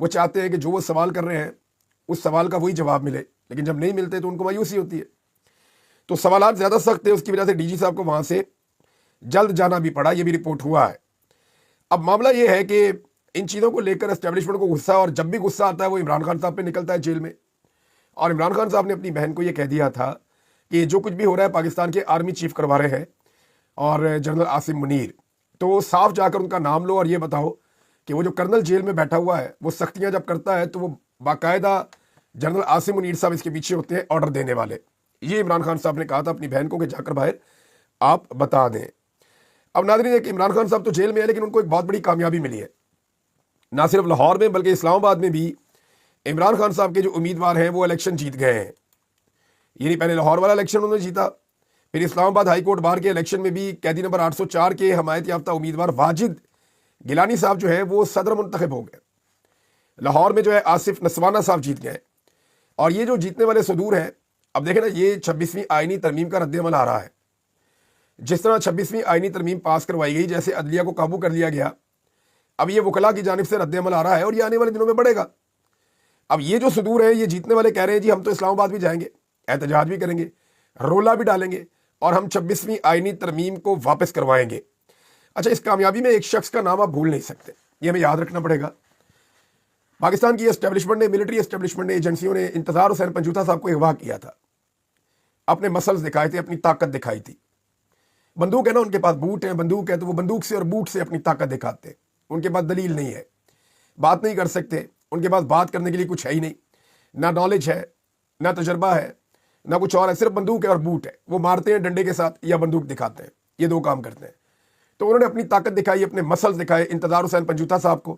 وہ چاہتے ہیں کہ جو وہ سوال کر رہے ہیں اس سوال کا وہی جواب ملے، لیکن جب نہیں ملتے تو ان کو مایوسی ہوتی ہے۔ تو سوالات زیادہ سخت ہیں، اس کی وجہ سے ڈی جی صاحب کو وہاں سے جلد جانا بھی پڑا، یہ بھی رپورٹ ہوا ہے۔ اب معاملہ یہ ہے کہ ان چیزوں کو لے کر اسٹیبلشمنٹ کو غصہ، اور جب بھی غصہ آتا ہے وہ عمران خان صاحب پہ نکلتا ہے جیل میں۔ اور عمران خان صاحب نے اپنی بہن کو یہ کہہ دیا تھا کہ جو کچھ بھی ہو رہا ہے پاکستان کے آرمی چیف کروا رہے ہیں اور جنرل عاصم منیر، تو صاف جا کر ان کا نام لو اور یہ بتاؤ کہ وہ جو کرنل جیل میں بیٹھا ہوا ہے وہ سختیاں جب کرتا ہے تو وہ باقاعدہ جنرل عاصم منیر صاحب اس کے پیچھے ہوتے ہیں آرڈر دینے والے۔ یہ عمران خان صاحب نے کہا تھا اپنی بہن کو کہ جا کر باہر آپ بتا دیں۔ اب ناظرین، ایک عمران خان صاحب تو جیل میں ہے، لیکن ان کو ایک بہت بڑی کامیابی ملی ہے، نہ صرف لاہور میں بلکہ اسلام آباد میں بھی عمران خان صاحب کے جو امیدوار ہیں وہ الیکشن جیت گئے ہیں۔ یعنی پہلے لاہور والا الیکشن انہوں نے جیتا، پھر اسلام آباد ہائی کورٹ بار کے الیکشن میں بھی قیدی نمبر 804 کے حمایت یافتہ امیدوار واجد گیلانی صاحب جو ہے وہ صدر منتخب ہو گئے۔ لاہور میں جو ہے آصف نسوانہ صاحب جیت گئے، اور یہ جو جیتنے والے صدور ہیں، اب دیکھیں نا، یہ 26ویں آئینی ترمیم کا رد عمل آ رہا ہے۔ جس طرح 26ویں آئینی ترمیم پاس کروائی گئی، جیسے عدلیہ کو قابو کر لیا گیا، اب یہ وکلاء کی جانب سے رد عمل آ رہا ہے اور یہ آنے والے دنوں میں بڑھے گا۔ اب یہ جو صدور ہیں، یہ جیتنے والے کہہ رہے ہیں جی ہم تو اسلام آباد بھی جائیں گے، احتجاج بھی کریں گے، رولہ بھی ڈالیں گے، اور ہم 26ویں آئینی ترمیم کو واپس کروائیں گے۔ اچھا، اس کامیابی میں ایک شخص کا نام آپ بھول نہیں سکتے، یہ ہمیں یاد رکھنا پڑے گا۔ پاکستان کی اسٹیبلشمنٹ نے، ملٹری اسٹیبلشمنٹ نے، ایجنسیوں نے انتظار حسین پنجوتا صاحب کو اغوا کیا تھا، اپنے مسلز دکھائے تھے، اپنی طاقت دکھائی تھی۔ بندوق ہے نا، ان کے پاس بوٹ ہے، بندوق ہے تو وہ بندوق سے اور بوٹ سے اپنی طاقت دکھاتے ہیں۔ ان کے پاس دلیل نہیں ہے، بات نہیں کر سکتے، ان کے پاس بات کرنے کے لیے کچھ ہے ہی نہیں، نہ نالج ہے، نہ تجربہ ہے، نہ کچھ اور ہے، صرف بندوق ہے اور بوٹ ہے۔ وہ مارتے ہیں ڈنڈے کے ساتھ یا بندوق دکھاتے ہیں، یہ دو کام کرتے ہیں۔ تو انہوں نے اپنی طاقت دکھائی، اپنے مسلز دکھائے انتظار حسین پنجوتا صاحب کو۔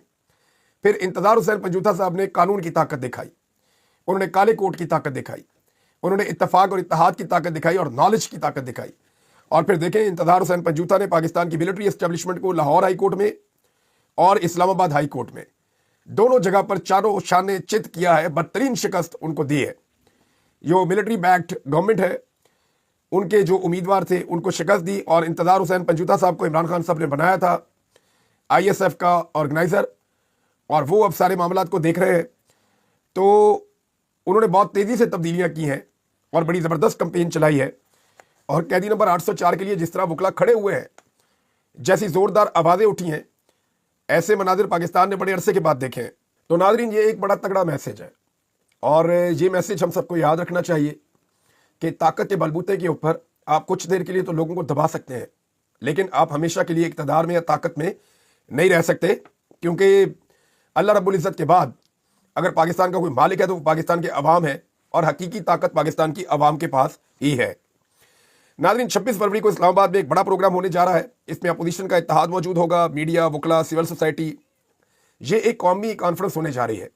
پھر انتظار حسین پنجوتا صاحب نے قانون کی طاقت دکھائی، انہوں نے کالے کوٹ کی طاقت دکھائی، انہوں نے اتفاق اور اتحاد کی طاقت دکھائی اور نالج کی طاقت دکھائی۔ اور پھر دیکھیں، انتظار حسین پنجوتا نے پاکستان کی ملٹری اسٹیبلشمنٹ کو لاہور ہائی کورٹ میں اور اسلام آباد ہائی کورٹ میں دونوں جگہ پر چاروں شانے چت کیا ہے، بدترین شکست ان کو دی ہے۔ جو ملٹری بیکڈ گورنمنٹ ہے، ان کے جو امیدوار تھے ان کو شکست دی، اور انتظار حسین پنجوتا صاحب کو عمران خان صاحب نے بنایا تھا آئی ایس ایف کا آرگنائزر، اور وہ اب سارے معاملات کو دیکھ رہے ہیں۔ تو انہوں نے بہت تیزی سے تبدیلیاں کی ہیں اور بڑی زبردست کمپین چلائی ہے، اور قیدی نمبر 804 کے لیے جس طرح وکلا کھڑے ہوئے ہیں، جیسی زوردار آوازیں اٹھی ہیں، ایسے مناظر پاکستان نے بڑے عرصے کے بعد دیکھے ہیں۔ تو ناظرین، یہ ایک بڑا تگڑا میسج ہے، اور یہ میسج ہم سب کو یاد رکھنا چاہیے کہ طاقت کے بلبوتے کے اوپر آپ کچھ دیر کے لیے تو لوگوں کو دبا سکتے ہیں، لیکن آپ ہمیشہ کے لیے اقتدار میں یا طاقت میں نہیں رہ سکتے، کیونکہ اللہ رب العزت کے بعد اگر پاکستان کا کوئی مالک ہے تو وہ پاکستان کے عوام ہے، اور حقیقی طاقت پاکستان کی عوام کے پاس ہی ہے۔ ناظرین، 26 فروری کو اسلام آباد میں ایک بڑا پروگرام ہونے جا رہا ہے، اس میں اپوزیشن کا اتحاد موجود ہوگا، میڈیا، وکلا، سول سوسائٹی۔ یہ ایک قومی کانفرنس ہونے جا رہی ہے۔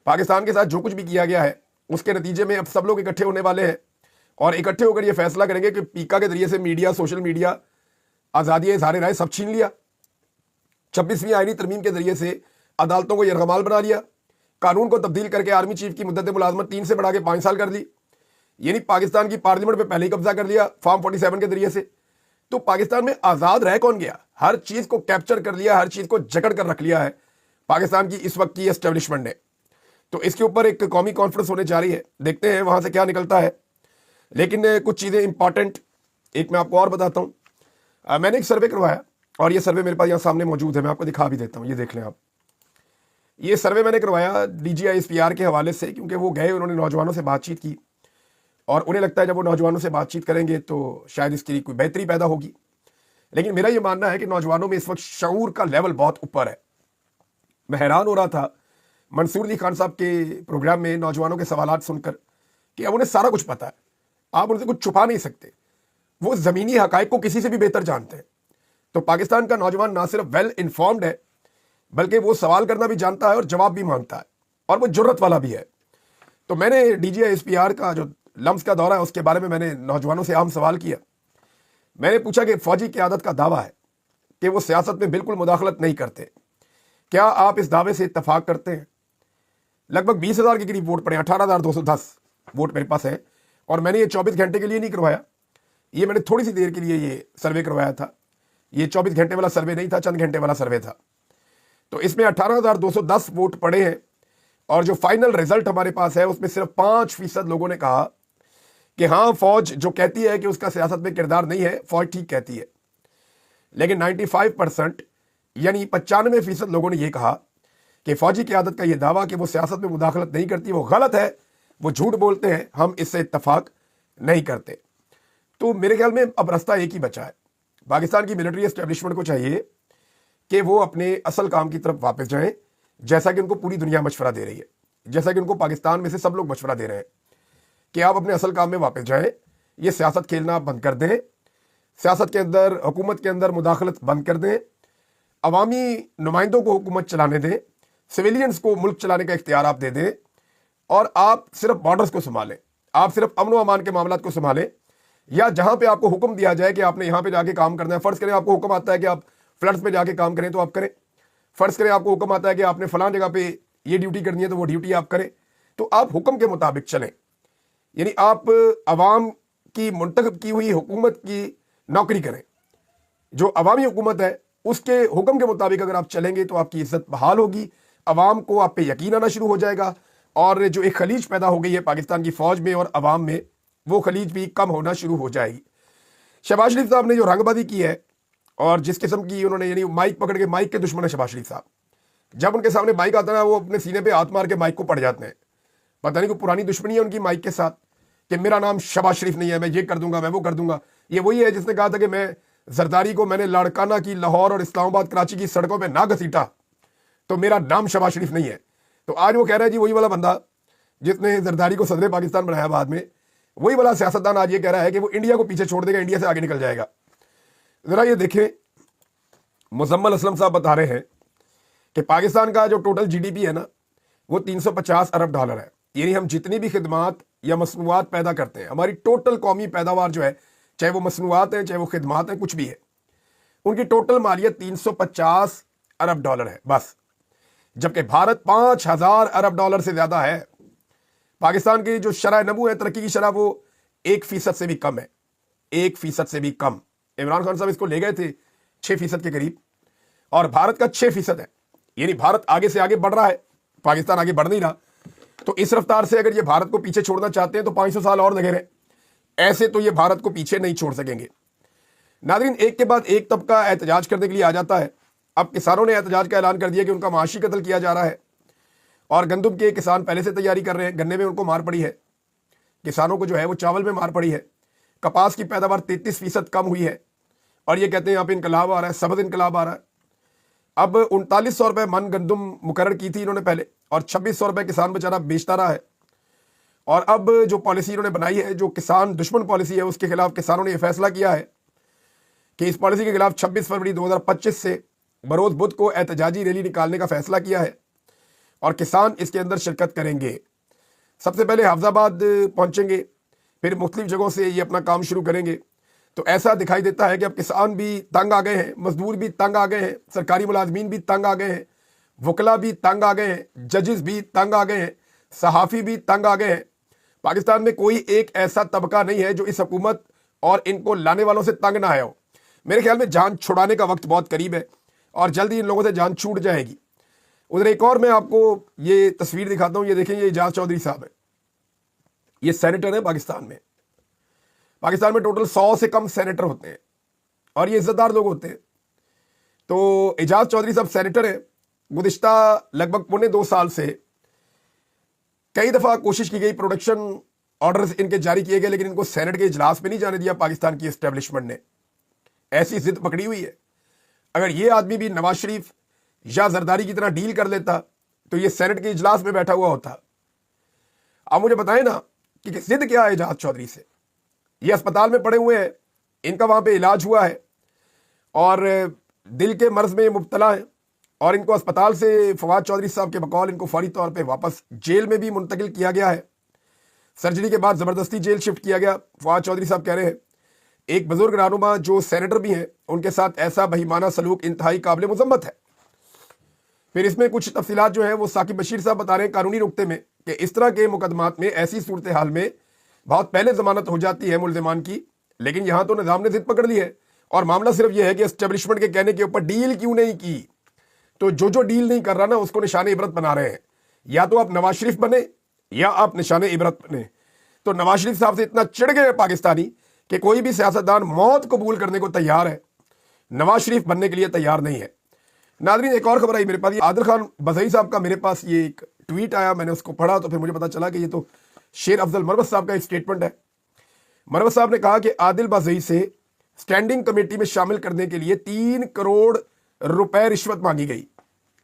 پاکستان کے ساتھ جو کچھ بھی کیا گیا ہے اس کے نتیجے میں اب سب لوگ اکٹھے ہونے والے ہیں، اور اکٹھے ہو کر یہ فیصلہ کریں گے کہ پیکا کے ذریعے سے میڈیا، سوشل میڈیا، آزادی اظہار رائے سب چھین لیا، 26ویں آئینی ترمیم کے ذریعے سے عدالتوں کو یرغمال بنا لیا، قانون کو تبدیل کر کے آرمی چیف کی مدت ملازمت 3 سے بڑھا کے 5 سال کر دی، یعنی پاکستان کی پارلیمنٹ پہ پہلے ہی قبضہ کر لیا فارم 47 کے ذریعے سے۔ تو پاکستان میں آزاد رہ کون گیا؟ ہر چیز کو کیپچر کر لیا، ہر چیز کو جکڑ کر رکھ لیا ہے پاکستان کی اس وقت کی اسٹیبلشمنٹ نے۔ تو اس کے اوپر ایک قومی کانفرنس ہونے جا رہی ہے، دیکھتے ہیں وہاں سے کیا نکلتا ہے۔ لیکن کچھ چیزیں امپورٹنٹ ایک میں آپ کو اور بتاتا ہوں۔ میں نے ایک سروے کروایا، اور یہ سروے میرے پاس یہاں سامنے موجود ہے، میں آپ کو دکھا بھی دیتا ہوں، یہ دیکھ لیں آپ۔ یہ سروے میں نے کروایا D G I S P R کے حوالے سے، کیونکہ وہ گئے، انہوں نے نوجوانوں سے بات چیت کی، اور انہیں لگتا ہے جب وہ نوجوانوں سے بات چیت کریں گے تو شاید اس کی کوئی بہتری پیدا ہوگی۔ لیکن میرا یہ ماننا ہے کہ نوجوانوں میں اس وقت شعور کا لیول بہت اوپر ہے۔ میں حیران ہو رہا تھا منصور علی خان صاحب کے پروگرام میں نوجوانوں کے سوالات سن کر کہ اب انہیں سارا کچھ پتہ ہے، آپ ان سے کچھ چھپا نہیں سکتے، وہ زمینی حقائق کو کسی سے بھی بہتر جانتے ہیں۔ تو پاکستان کا نوجوان نہ صرف ویل انفارمڈ ہے، بلکہ وہ سوال کرنا بھی جانتا ہے اور جواب بھی مانگتا ہے، اور وہ جرت والا بھی ہے۔ تو میں نے D G I S P R کا جو لمس کا دورہ ہے اس کے بارے میں نے نوجوانوں سے عام سوال کیا۔ میں نے پوچھا کہ فوجی قیادت کا دعویٰ ہے کہ وہ سیاست میں بالکل مداخلت نہیں کرتے، کیا آپ اس دعوے سے اتفاق کرتے ہیں؟ لگ بھگ 20,000 کے قریب ووٹ پڑے، 18,210 ووٹ میرے پاس ہے، اور میں نے یہ 24 گھنٹے کے لیے نہیں کروایا، یہ میں نے تھوڑی سی دیر کے لیے یہ سروے کروایا تھا، یہ 24 گھنٹے والا سروے نہیں تھا، چند گھنٹے والا سروے تھا۔ تو اس میں 18,210 ووٹ پڑے ہیں اور جو فائنل رزلٹ ہمارے پاس ہے اس میں صرف 5% لوگوں نے کہا کہ ہاں فوج جو کہتی ہے کہ اس کا سیاست میں کردار نہیں ہے، فوج ٹھیک کہتی ہے، لیکن 95% یعنی 95% لوگوں نے یہ کہا کہ فوجی قیادت کا یہ دعویٰ کہ وہ سیاست میں مداخلت نہیں کرتی وہ غلط ہے، وہ جھوٹ بولتے ہیں، ہم اس سے اتفاق نہیں کرتے۔ تو میرے خیال میں اب راستہ ایک ہی بچا ہے، پاکستان کی ملٹری اسٹیبلشمنٹ کو چاہیے کہ وہ اپنے اصل کام کی طرف واپس جائیں، جیسا کہ ان کو پوری دنیا مشورہ دے رہی ہے، جیسا کہ ان کو پاکستان میں سے سب لوگ مشورہ دے رہے ہیں کہ آپ اپنے اصل کام میں واپس جائیں، یہ سیاست کھیلنا بند کر دیں، سیاست کے اندر حکومت کے اندر مداخلت بند کر دیں، عوامی نمائندوں کو حکومت چلانے دیں، سویلینز کو ملک چلانے کا اختیار آپ دے دیں، اور آپ صرف بارڈرز کو سنبھالیں، آپ صرف امن و امان کے معاملات کو سنبھالیں، یا جہاں پہ آپ کو حکم دیا جائے کہ آپ نے یہاں پہ جا کے کام کرنا ہے، فرض کریں آپ کو حکم آتا ہے کہ آپ فلڈز پہ جا کے کام کریں تو آپ کریں، فرض کریں آپ کو حکم آتا ہے کہ آپ نے فلاں جگہ پہ یہ ڈیوٹی کرنی ہے تو وہ ڈیوٹی آپ کریں، تو آپ حکم کے مطابق چلیں، یعنی آپ عوام کی منتخب کی ہوئی حکومت کی نوکری کریں، جو عوامی حکومت ہے اس کے حکم کے مطابق اگر آپ چلیں گے تو آپ کی عزت بحال ہوگی، عوام کو آپ پہ یقین آنا شروع ہو جائے گا، اور جو ایک خلیج پیدا ہو گئی ہے پاکستان کی فوج میں اور عوام میں، وہ خلیج بھی کم ہونا شروع ہو جائے گی۔ شہباز شریف صاحب نے جو رنگ بازی کی ہے اور جس قسم کی انہوں نے، یعنی مائک پکڑ کے، مائک کے دشمن ہے شہباز شریف صاحب، جب ان کے سامنے مائک آتا ہے وہ اپنے سینے پہ ہاتھ مار کے مائک کو پڑ جاتے ہیں، پتہ نہیں کوئی پرانی دشمنی ہے ان کی مائک کے ساتھ کہ میرا نام شہباز شریف نہیں ہے، میں یہ کر دوں گا، میں وہ کر دوں گا۔ یہ وہی ہے جس نے کہا تھا کہ میں زرداری کو میں نے لاڑکانہ کی، لاہور اور اسلام آباد کراچی کی سڑکوں پہ نہ گھسیٹا تو میرا نام شہباز شریف نہیں ہے۔ تو آج وہ کہہ رہا ہے جی وہی والا بندہ جس نے زرداری کو صدر پاکستان بنایا بعد میں، وہی والا سیاستدان آج یہ کہہ رہا ہے کہ وہ انڈیا کو پیچھے چھوڑ دے گا، انڈیا سے آگے نکل جائے گا۔ ذرا یہ دیکھیں، مزمل اسلم صاحب بتا رہے ہیں کہ پاکستان کا جو ٹوٹل جی ڈی پی ہے نا وہ 350 ارب ڈالر ہے، یعنی ہم جتنی بھی خدمات یا مصنوعات پیدا کرتے ہیں، ہماری ٹوٹل قومی پیداوار جو ہے، چاہے وہ مصنوعات ہیں چاہے وہ خدمات ہیں، کچھ بھی ہے، ان کی ٹوٹل مالیت 350 ارب ڈالر ہے بس، جبکہ بھارت 5000 ارب ڈالر سے زیادہ ہے۔ پاکستان کی جو شرح نمو ہے، ترقی کی شرح، وہ 1% سے بھی کم ہے، 1% سے بھی کم۔ عمران خان صاحب اس کو لے گئے تھے 6% کے قریب، اور بھارت کا 6% ہے، یعنی بھارت آگے سے آگے بڑھ رہا ہے، پاکستان آگے بڑھ نہیں رہا۔ تو اس رفتار سے اگر یہ بھارت کو پیچھے چھوڑنا چاہتے ہیں تو 500 سال اور لگے رہے، ایسے تو یہ بھارت کو پیچھے نہیں چھوڑ سکیں گے۔ ناظرین، ایک کے بعد ایک طبقہ احتجاج کرنے کے لیے آ جاتا ہے۔ اب کسانوں نے احتجاج کا اعلان کر دیا کہ ان کا معاشی قتل کیا جا رہا ہے، اور گندم کے کسان پہلے سے تیاری کر رہے ہیں، گنے میں ان کو مار پڑی ہے، کسانوں کو جو ہے وہ چاول میں مار پڑی ہے، کپاس کی پیداوار 33% کم ہوئی ہے، اور یہ کہتے ہیں یہاں پہ انقلاب آ رہا ہے، سبز انقلاب آ رہا ہے۔ اب 3900 روپے من گندم مقرر کی تھی انہوں نے پہلے، اور 2600 روپے کسان بیچارہ بیچتا رہا ہے، اور اب جو پالیسی انہوں نے بنائی ہے، جو کسان دشمن پالیسی ہے، اس کے خلاف کسانوں نے یہ فیصلہ کیا ہے کہ اس پالیسی کے خلاف 26 فروری 2025 سے بروز بدھ کو احتجاجی ریلی نکالنے کا فیصلہ کیا ہے، اور کسان اس کے اندر شرکت کریں گے۔ سب سے پہلے حافظ آباد پہنچیں گے، پھر مختلف جگہوں سے یہ اپنا کام شروع کریں گے۔ تو ایسا دکھائی دیتا ہے کہ اب کسان بھی تنگ آ گئے ہیں، مزدور بھی تنگ آ گئے ہیں، سرکاری ملازمین بھی تنگ آ گئے ہیں، وکلا بھی تنگ آ گئے ہیں، ججز بھی تنگ آ گئے ہیں، صحافی بھی تنگ آ گئے ہیں۔ پاکستان میں کوئی ایک ایسا طبقہ نہیں ہے جو اس حکومت اور ان کو لانے والوں سے تنگ نہ آیا ہو۔ میرے خیال میں جان چھڑانے کا وقت بہت قریب ہے، اور جلدی ان لوگوں سے جان چھوٹ جائے گی۔ ادھر ایک اور میں آپ کو یہ تصویر دکھاتا ہوں، یہ دیکھیں، یہ اعجاز چودھری صاحب ہے، یہ سینیٹر ہے پاکستان میں۔ پاکستان میں ٹوٹل 100 سے کم سینیٹر ہوتے ہیں، اور یہ عزت دار لوگ ہوتے ہیں۔ تو اعجاز چودھری صاحب سینیٹر ہیں۔ گزشتہ لگ بھگ 1.25 سال سے کئی دفعہ کوشش کی گئی، پروڈکشن آرڈرز ان کے جاری کیے گئے، لیکن ان کو سینٹ کے اجلاس میں نہیں جانے دیا پاکستان کی اسٹیبلشمنٹ نے۔ ایسی ضد پکڑی ہوئی ہے، اگر یہ آدمی بھی نواز شریف یا زرداری کی طرح ڈیل کر لیتا تو یہ سینٹ کے اجلاس میں بیٹھا ہوا ہوتا۔ اب مجھے بتائیں نا کہ ضد کیا ہے اعجاز چودھری سے؟ یہ اسپتال میں پڑے ہوئے ہیں، ان کا وہاں پہ علاج ہوا ہے، اور دل کے مرض میں مبتلا ہیں، اور ان کو اسپتال سے فواد چودھری صاحب کے بقول ان کو فوری طور پہ واپس جیل میں بھی منتقل کیا گیا ہے۔ سرجری کے بعد زبردستی جیل شفٹ کیا گیا۔ فواد چودھری صاحب کہہ رہے ہیں ایک بزرگ رہنما جو سینیٹر بھی ہیں، ان کے ساتھ ایسا بہیمانہ سلوک انتہائی قابل مذمت ہے۔ پھر اس میں کچھ تفصیلات جو ہیں وہ ثاقب بشیر صاحب بتا رہے ہیں قانونی نقطے میں، کہ اس طرح کے مقدمات میں ایسی صورتحال میں بہت پہلے ضمانت ہو جاتی ہے ملزمان کی، لیکن یہاں تو نظام نے ضد پکڑ لی ہے، اور معاملہ صرف یہ ہے کہ اسٹیبلشمنٹ کے کہنے کے اوپر ڈیل کیوں نہیں کی۔ تو جو ڈیل نہیں کر رہا نا اس کو نشان عبرت بنا رہے ہیں۔ یا تو آپ نواز شریف بنے یا آپ نشان عبرت بنے. تو نواز شریف صاحب سے اتنا چڑھ گئے پاکستانی کہ کوئی بھی سیاستدان موت قبول کرنے کو تیار ہے، نواز شریف بننے کے لیے تیار نہیں ہے. ناظرین ایک اور خبر آئی میرے پاس، یہ عادل خان بزئی صاحب کا میرے پاس یہ ایک ٹویٹ آیا، میں نے اس کو پڑھا تو پھر مجھے پتا چلا کہ یہ تو شیر افضل مروت صاحب کا ایک سٹیٹمنٹ ہے. مروت صاحب نے کہا کہ عادل بزئی سے سٹینڈنگ کمیٹی میں شامل کرنے کے لیے 3 کروڑ روپے رشوت مانگی گئی.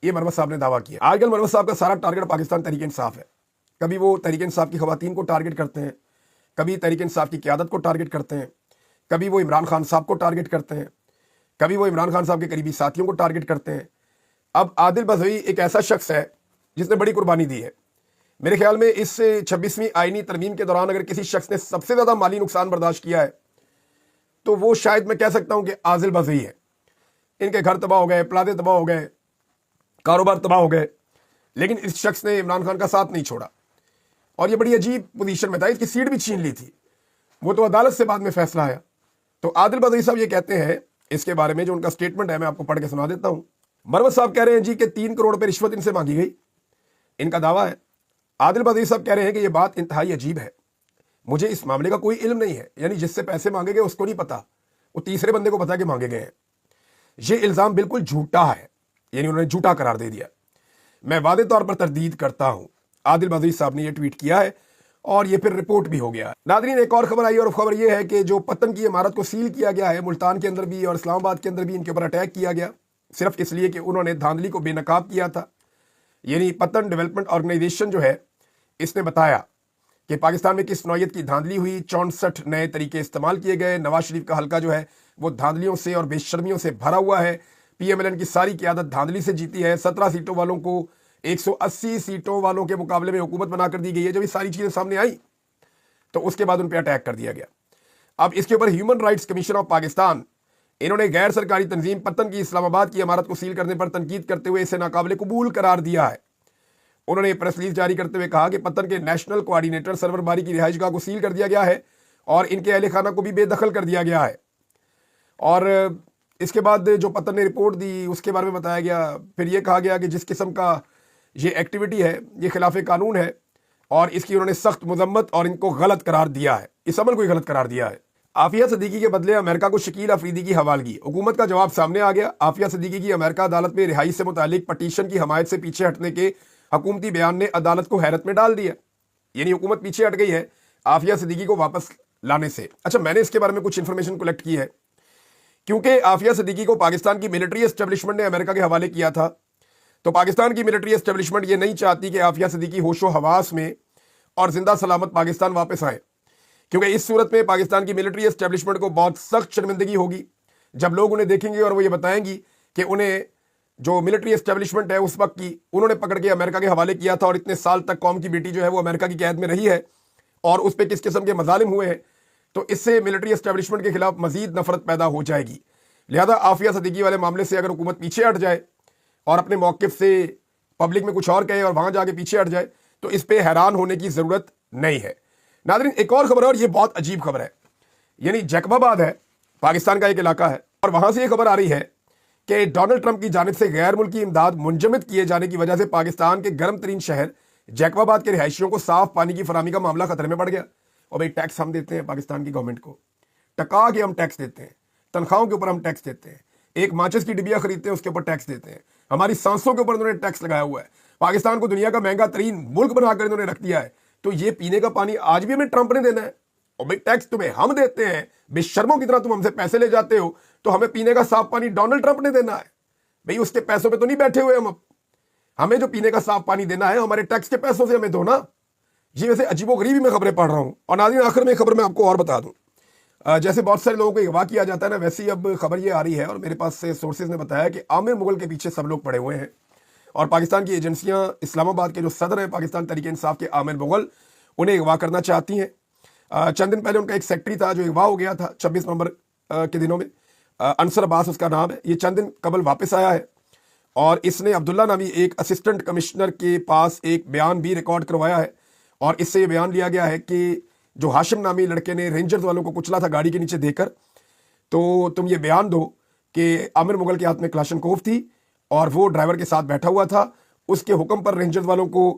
یہ مروت صاحب نے دعویٰ کیا. آج کل مروت صاحب کا سارا ٹارگٹ پاکستان تحریک انصاف ہے. کبھی وہ تحریک انصاف کی خواتین کو ٹارگٹ کرتے ہیں، کبھی تحریک انصاف کی قیادت کو ٹارگٹ کرتے ہیں، کبھی وہ عمران خان صاحب کو ٹارگٹ کرتے ہیں، کبھی وہ عمران خان صاحب کے قریبی ساتھیوں کو ٹارگٹ کرتے ہیں. اب عادل بزئی ایک ایسا شخص ہے جس نے بڑی قربانی دی ہے. میرے خیال میں اس 26ویں آئینی ترمیم کے دوران اگر کسی شخص نے سب سے زیادہ مالی نقصان برداشت کیا ہے تو وہ شاید میں کہہ سکتا ہوں کہ عادل بزئی ہے. ان کے گھر تباہ ہو گئے، پلازے تباہ ہو گئے، کاروبار تباہ ہو گئے، لیکن اس شخص نے عمران خان کا ساتھ نہیں چھوڑا اور یہ بڑی عجیب پوزیشن میں تھا. اس کی سیٹ بھی چھین لی تھی، وہ تو عدالت سے بعد میں فیصلہ آیا. تو عادل بزئی صاحب یہ کہتے ہیں اس کے بارے میں، جو ان کا سٹیٹمنٹ ہے میں آپ کو پڑھ کے سنا دیتا ہوں. مروت صاحب کہہ رہے ہیں جی کہ 3 کروڑ روپے رشوت ان سے مانگی گئی، ان کا دعویٰ ہے. عادل بزئی صاحب کہہ رہے ہیں کہ یہ بات انتہائی عجیب ہے، مجھے اس معاملے کا کوئی علم نہیں ہے. یعنی جس سے پیسے مانگے گئے اس کو نہیں پتا، وہ تیسرے بندے کو پتا کہ مانگے گئے ہیں. یہ الزام بالکل جھوٹا ہے، یعنی انہوں نے جھوٹا قرار دے دیا. میں واضح طور پر تردید کرتا ہوں. عادل بزئی صاحب نے یہ ٹویٹ کیا ہے اور یہ پھر رپورٹ بھی ہو گیا. ناظرین ایک اور خبر آئی اور خبر یہ ہے کہ جو پتن کی عمارت کو سیل کیا گیا ہے، ملتان کے اندر بھی اور اسلام آباد کے اندر بھی ان کے اوپر اٹیک کیا گیا، صرف اس لیے کہ انہوں نے دھاندلی کو بے نقاب کیا تھا. یعنی پتن ڈیولپمنٹ آرگنائزیشن جو ہے اس نے بتایا کہ پاکستان میں کس نوعیت کی دھاندلی ہوئی. 64 نئے طریقے استعمال کیے گئے. نواز شریف کا حلقہ جو ہے وہ دھاندلیوں سے اور بے شرمیوں سے بھرا ہوا ہے. پی ایم ایل این کی ساری قیادت دھاندلی سے جیتی ہے. 17 سیٹوں والوں کو 180 سیٹوں والوں کے مقابلے میں حکومت بنا کر دی گئی ہے. جب یہ ساری چیزیں سامنے آئی تو اس کے بعد ان پہ اٹیک کر دیا گیا. اب اس کے اوپر human rights commission of Pakistan, انہوں نے غیر سرکاری تنظیم پتن کی اسلام آباد کی عمارت کو سیل کرنے پر تنقید کرتے ہوئے اسے ناقابل قبول قرار دیا ہے. انہوں نے پریس ریلیز جاری کرتے ہوئے کہا کہ پتن کے نیشنل کوآرڈینیٹر سرور باری کی رہائش گاہ کو سیل کر دیا گیا ہے اور ان کے اہل خانہ کو بھی بے دخل کر دیا گیا ہے. اور اس کے بعد جو پتن نے رپورٹ دی اس کے بارے میں بتایا گیا. پھر یہ کہا گیا کہ جس قسم کا یہ ایکٹیویٹی ہے یہ خلاف قانون ہے اور اس کی انہوں نے سخت مذمت اور ان کو غلط قرار دیا ہے، اس عمل کو ہی غلط قرار دیا ہے. عافیہ صدیقی کے بدلے امریکہ کو شکیل افریدی کی حوالگی. حکومت کا جواب سامنے آ گیا. عافیہ صدیقی کی امریکہ عدالت میں رہائی سے متعلق پٹیشن کی حمایت سے پیچھے ہٹنے کے حکومتی بیان نے عدالت کو حیرت میں ڈال دیا. یعنی حکومت پیچھے ہٹ گئی ہے عافیہ صدیقی کو واپس لانے سے. اچھا میں نے اس کے بارے میں کچھ انفارمیشن کلیکٹ کی ہے، کیونکہ عافیہ صدیقی کو پاکستان کی ملٹری اسٹیبلشمنٹ نے امریکہ کے حوالے کیا تھا. تو پاکستان کی ملٹری اسٹیبلشمنٹ یہ نہیں چاہتی کہ عافیہ صدیقی ہوش و حواس میں اور زندہ سلامت پاکستان واپس آئے، کیونکہ اس صورت میں پاکستان کی ملٹری اسٹیبلشمنٹ کو بہت سخت شرمندگی ہوگی جب لوگ انہیں دیکھیں گے اور وہ یہ بتائیں گی کہ انہیں جو ملٹری اسٹیبلشمنٹ ہے اس وقت کی انہوں نے پکڑ کے امریکہ کے حوالے کیا تھا اور اتنے سال تک قوم کی بیٹی جو ہے وہ امریکہ کی قید میں رہی ہے اور اس پہ کس قسم کے مظالم ہوئے ہیں. تو اس سے ملٹری اسٹیبلشمنٹ کے خلاف مزید نفرت پیدا ہو جائے گی. لہذا عافیہ صدیقی والے معاملے سے اگر حکومت پیچھے ہٹ جائے اور اپنے موقف سے پبلک میں کچھ اور کہے اور وہاں جا کے پیچھے ہٹ جائے تو اس پہ حیران ہونے کی ضرورت نہیں ہے. ناظرین ایک اور خبر ہے اور یہ بہت عجیب خبر ہے. یعنی جیکب آباد ہے پاکستان کا ایک علاقہ ہے اور وہاں سے یہ خبر آ رہی ہے کہ ڈونلڈ ٹرمپ کی جانب سے غیر ملکی امداد منجمد کیے جانے کی وجہ سے پاکستان کے گرم ترین شہر جیکب آباد کے رہائشیوں کو صاف پانی کی فراہمی کا معاملہ خطرے میں پڑ گیا. اور بھائی ٹیکس ہم دیتے ہیں پاکستان کی گورنمنٹ کو، ٹکا کے ہم ٹیکس دیتے ہیں، تنخواہوں کے اوپر ہم ٹیکس دیتے ہیں، ایک ماچس کی ڈبیا خریدتے ہیں اس کے اوپر ٹیکس دیتے ہیں، ہماری سانسوں کے اوپر انہوں نے ٹیکس لگایا ہوا ہے. پاکستان کو دنیا کا مہنگا ترین ملک بنا کر انہوں نے رکھ دیا ہے. تو یہ پینے کا پانی آج بھی ہمیں ٹرمپ نے دینا ہے اور بھائی ٹیکس تمہیں ہم دیتے ہیں، بے شرموں کی طرح تم ہم سے پیسے لے جاتے ہو تو ہمیں پینے کا صاف پانی ڈونلڈ ٹرمپ نے دینا ہے. بھائی اس کے پیسوں پہ تو نہیں بیٹھے ہوئے ہم، اب ہمیں جو پینے کا صاف پانی دینا ہے ہمارے ٹیکس کے پیسوں سے ہمیں دو نا. یہ ویسے عجیب و غریبی میں خبریں پڑھ رہا ہوں. اور ناظرین آخر میں خبر میں آپ کو اور بتا دوں، جیسے بہت سارے لوگوں کو اغوا کیا جاتا ہے نا، ویسے ہی اب خبر یہ آ رہی ہے اور میرے پاس سے سورسز نے بتایا کہ عامر مغل کے پیچھے سب لوگ پڑے ہوئے ہیں اور پاکستان کی ایجنسیاں اسلام آباد کے جو صدر ہیں پاکستان تحریک انصاف کے عامر مغل انہیں اغوا کرنا چاہتی ہیں. چند دن پہلے ان کا ایک سیکٹری تھا جو اغوا ہو گیا تھا 26 نومبر کے دنوں میں، انصر عباس اس کا نام ہے. یہ چند دن قبل واپس آیا ہے اور اس نے عبداللہ نامی ایک اسسٹنٹ کمشنر کے پاس ایک بیان بھی ریکارڈ کروایا ہے اور اس سے یہ بیان لیا گیا ہے کہ جو ہاشم نامی لڑکے نے رینجرز والوں کو کچلا تھا گاڑی کے نیچے دے کر، تو تم یہ بیان دو کہ عامر مغل کے ہاتھ میں کلاشنکوف تھی اور وہ ڈرائیور کے ساتھ بیٹھا ہوا تھا، اس کے حکم پر رینجرز والوں کو